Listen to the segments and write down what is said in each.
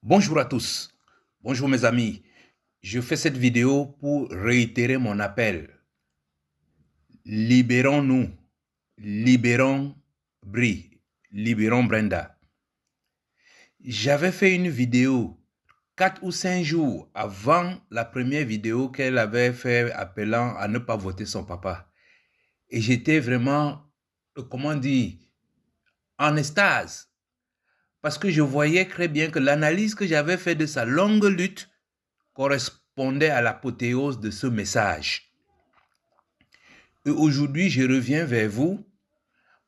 Bonjour à tous, bonjour mes amis. Je fais cette vidéo pour réitérer mon appel. Libérons-nous, libérons Brie, libérons Brenda. J'avais fait une vidéo 4 ou 5 jours avant la première vidéo qu'elle avait fait appelant à ne pas voter son papa. Et j'étais vraiment, comment dire, en extase. Parce que je voyais très bien que l'analyse que j'avais faite de sa longue lutte correspondait à l'apothéose de ce message. Et aujourd'hui, je reviens vers vous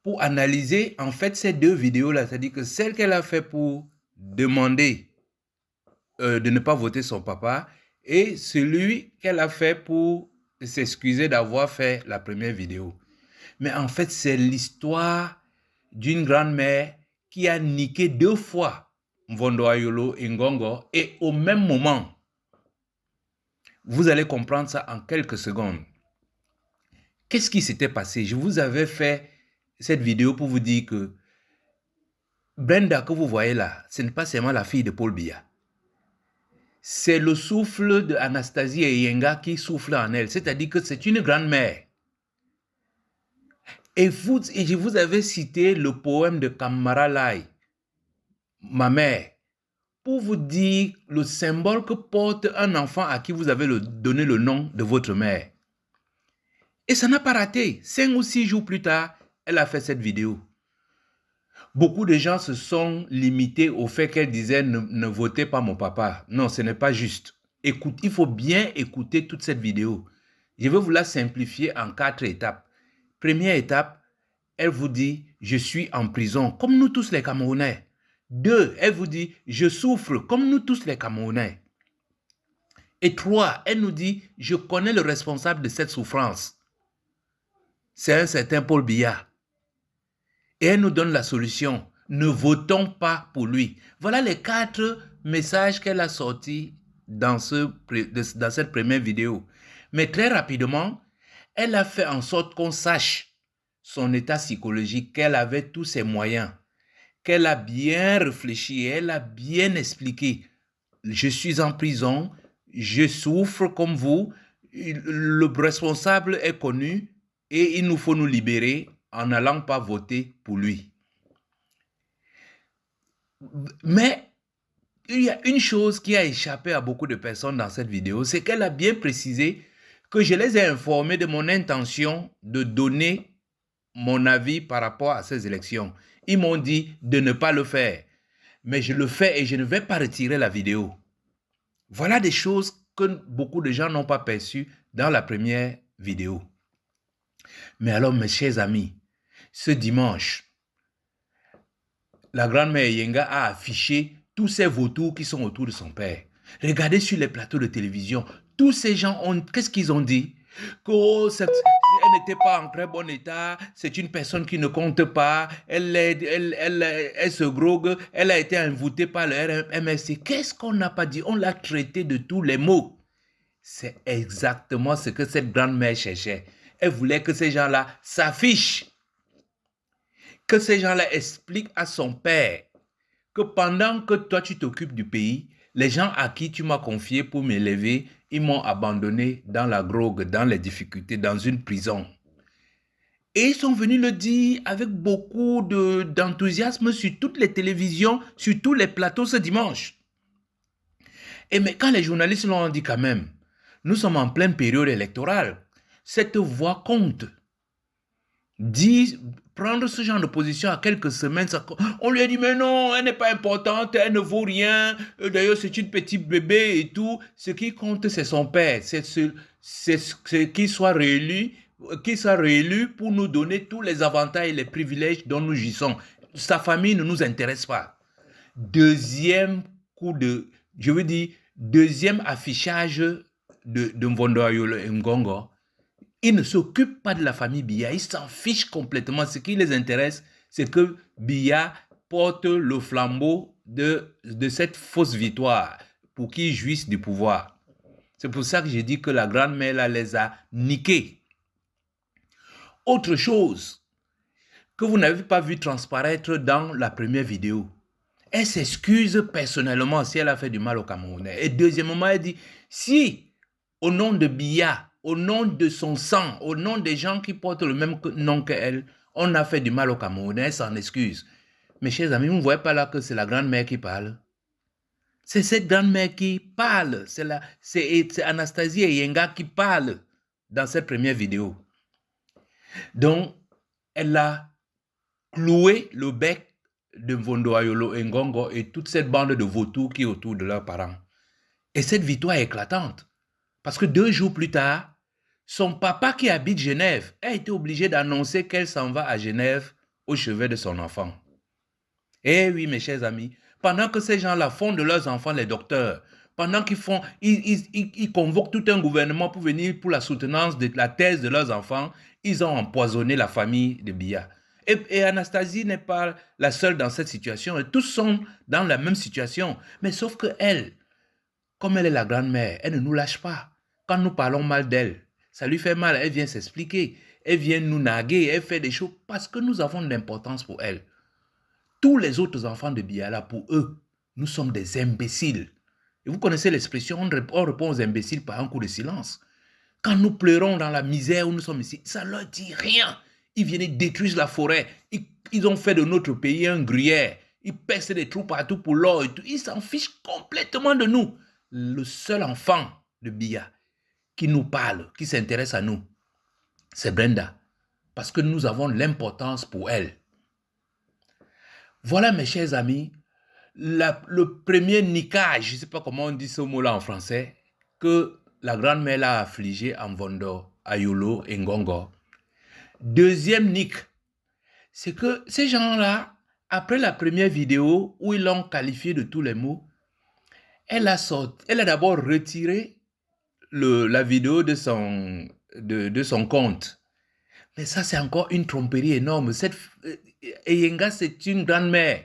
pour analyser en fait ces deux vidéos-là, c'est-à-dire que celle qu'elle a fait pour demander de ne pas voter son papa et celui qu'elle a fait pour s'excuser d'avoir fait la première vidéo. Mais en fait, c'est l'histoire d'une grand-mère qui a niqué 2 fois Mvondo Ayolo et Ngongo et au même moment. Vous allez comprendre ça en quelques secondes. Qu'est-ce qui s'était passé? Je vous avais fait cette vidéo pour vous dire que Brenda que vous voyez là, ce n'est pas seulement la fille de Paul Biya. C'est le souffle de Anastasie Eyenga qui souffle en elle. C'est-à-dire que c'est une grand-mère. Et je vous avais cité le poème de Kamara Lai, ma mère, pour vous dire le symbole que porte un enfant à qui vous avez donné le nom de votre mère. Et ça n'a pas raté. 5 ou 6 jours plus tard, elle a fait cette vidéo. Beaucoup de gens se sont limités au fait qu'elle disait ne votez pas mon papa. Non, ce n'est pas juste. Écoute, il faut bien écouter toute cette vidéo. Je vais vous la simplifier en 4 étapes. Première étape, elle vous dit je suis en prison, comme nous tous les Camerounais. 2, elle vous dit je souffre, comme nous tous les Camerounais. Et 3, elle nous dit je connais le responsable de cette souffrance. C'est un certain Paul Biya. Et elle nous donne la solution. Ne votons pas pour lui. Voilà les 4 messages qu'elle a sortis dans cette première vidéo. Mais très rapidement, elle a fait en sorte qu'on sache son état psychologique, qu'elle avait tous ses moyens, qu'elle a bien réfléchi, elle a bien expliqué. Je suis en prison, je souffre comme vous, le responsable est connu et il nous faut nous libérer en n'allant pas voter pour lui. Mais il y a une chose qui a échappé à beaucoup de personnes dans cette vidéo, c'est qu'elle a bien précisé que je les ai informés de mon intention de donner mon avis par rapport à ces élections. Ils m'ont dit de ne pas le faire. Mais je le fais et je ne vais pas retirer la vidéo. Voilà des choses que beaucoup de gens n'ont pas perçues dans la première vidéo. Mais alors, mes chers amis, ce dimanche, la grand-mère Yenga a affiché tous ces vautours qui sont autour de son père. Regardez sur les plateaux de télévision, tous ces gens, qu'est-ce qu'ils ont dit? Elle n'était pas en très bon état, c'est une personne qui ne compte pas, elle se drogue, elle a été envoûtée par le MSC. Qu'est-ce qu'on n'a pas dit? On l'a traité de tous les mots. C'est exactement ce que cette grand-mère cherchait. Elle voulait que ces gens-là s'affichent, que ces gens-là expliquent à son père que pendant que toi tu t'occupes du pays, les gens à qui tu m'as confié pour m'élever, ils m'ont abandonné dans la drogue, dans les difficultés, dans une prison. Et ils sont venus le dire avec beaucoup d'enthousiasme sur toutes les télévisions, sur tous les plateaux ce dimanche. Et mais quand les journalistes l'ont dit quand même, nous sommes en pleine période électorale, cette voix compte. Prendre ce genre de position à quelques semaines, on lui a dit mais non, elle n'est pas importante, elle ne vaut rien, d'ailleurs c'est une petite bébé et tout, ce qui compte c'est son père, c'est qu'il soit réélu pour nous donner tous les avantages et les privilèges dont nous jouissons. Sa famille ne nous intéresse pas. Deuxième deuxième affichage de Mvondo Ayolo et Ngongo. Ils ne s'occupent pas de la famille Biya, ils s'en fichent complètement. Ce qui les intéresse, c'est que Biya porte le flambeau de cette fausse victoire pour qu'ils jouissent du pouvoir. C'est pour ça que j'ai dit que la grand-mère là les a niqués. Autre chose que vous n'avez pas vu transparaître dans la première vidéo, Elle s'excuse personnellement si elle a fait du mal aux Camerounais. Et deuxièmement, elle dit, si au nom de Biya, au nom de son sang, au nom des gens qui portent le même nom qu'elle, on a fait du mal aux Camerounais, elle s'en excuse. Mes chers amis, vous ne voyez pas là que c'est la grand-mère qui parle. C'est cette grand-mère qui parle. C'est Anastasie Yenga qui parle dans cette première vidéo. Donc, elle a cloué le bec de Mvondo Ayolo Ngongo et toute cette bande de vautours qui est autour de leurs parents. Et cette victoire est éclatante. Parce que 2 jours plus tard, son papa qui habite Genève a été obligé d'annoncer qu'elle s'en va à Genève au chevet de son enfant. Eh oui, mes chers amis, pendant que ces gens-là font de leurs enfants les docteurs, pendant qu'ils convoquent tout un gouvernement pour venir pour la soutenance de la thèse de leurs enfants, ils ont empoisonné la famille de Biya. Et Anastasie n'est pas la seule dans cette situation. Tous sont dans la même situation. Mais sauf que elle, comme elle est la grand-mère, elle ne nous lâche pas. Quand nous parlons mal d'elle, ça lui fait mal, elle vient s'expliquer. Elle vient nous narguer, elle fait des choses parce que nous avons de l'importance pour elle. Tous les autres enfants de Biala, pour eux, nous sommes des imbéciles. Et vous connaissez l'expression, on répond aux imbéciles par un coup de silence. Quand nous pleurons dans la misère où nous sommes ici, ça ne leur dit rien. Ils viennent détruire la forêt. Ils ont fait de notre pays un gruyère. Ils pèsent des trous partout pour l'or et tout. Ils s'en fichent complètement de nous. Le seul enfant de Biya qui nous parle, qui s'intéresse à nous, c'est Brenda. Parce que nous avons l'importance pour elle. Voilà, mes chers amis, le premier niquage, je ne sais pas comment on dit ce mot-là en français, que la grand-mère a affligé en Mvondo, Ayolo et Ngongo. Deuxième nick, c'est que ces gens-là, après la première vidéo où ils l'ont qualifié de tous les mots, elle a d'abord retiré la vidéo de son compte. Mais ça, c'est encore une tromperie énorme. Eyenga, c'est une grand-mère.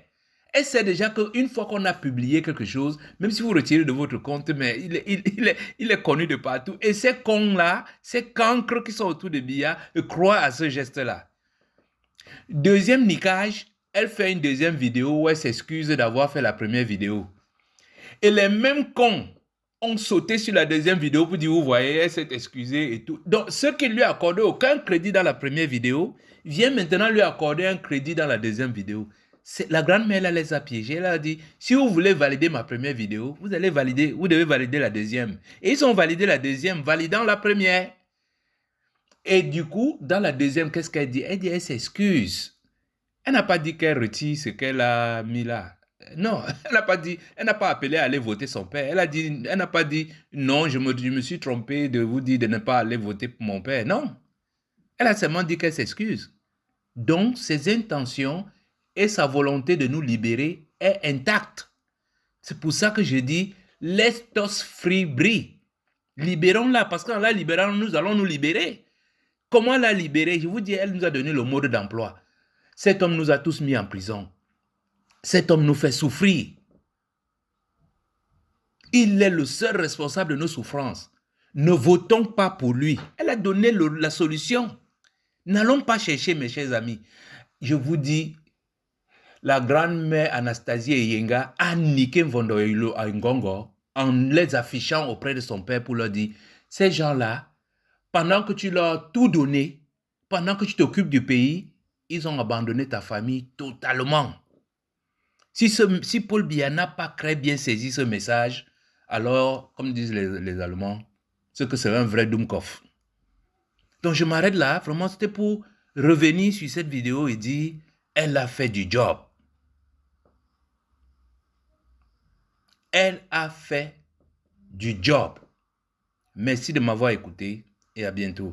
Elle sait déjà qu'une fois qu'on a publié quelque chose, même si vous retirez de votre compte, mais il est connu de partout. Et ces cons-là, ces cancres qui sont autour de Biya, croient à ce geste-là. Deuxième niquage, elle fait une deuxième vidéo où elle s'excuse d'avoir fait la première vidéo. Et les mêmes cons ont sauté sur la deuxième vidéo pour dire, vous voyez, elle s'est excusée et tout. Donc, ceux qui lui accordaient aucun crédit dans la première vidéo, viennent maintenant lui accorder un crédit dans la deuxième vidéo. La grand-mère, elle les a piégés. Elle a dit, si vous voulez valider ma première vidéo, vous devez valider la deuxième. Et ils ont validé la deuxième, validant la première. Et du coup, dans la deuxième, qu'est-ce qu'elle dit? Elle dit, elle s'excuse. Elle n'a pas dit qu'elle retire ce qu'elle a mis là. Non, elle n'a pas appelé à aller voter son père. Elle n'a pas dit, non, je me suis trompé de vous dire de ne pas aller voter pour mon père. Non. Elle a seulement dit qu'elle s'excuse. Donc, ses intentions et sa volonté de nous libérer est intacte. C'est pour ça que je dis, let us free Brie. Libérons-la, parce qu'en la libérant, nous allons nous libérer. Comment la libérer? Je vous dis, elle nous a donné le mode d'emploi. Cet homme nous a tous mis en prison. Cet homme nous fait souffrir. Il est le seul responsable de nos souffrances. Ne votons pas pour lui. Elle a donné la solution. N'allons pas chercher, mes chers amis. Je vous dis, la grand-mère Anastasie Yenga a niqué Mvondo Ayolo à Ngongo en les affichant auprès de son père pour leur dire, ces gens-là, pendant que tu leur as tout donné, pendant que tu t'occupes du pays, ils ont abandonné ta famille totalement. Si Paul Biya n'a pas très bien saisi ce message, alors, comme disent les Allemands, c'est que c'est un vrai Dummkopf. Donc je m'arrête là, vraiment c'était pour revenir sur cette vidéo et dire, elle a fait du job. Elle a fait du job. Merci de m'avoir écouté et à bientôt.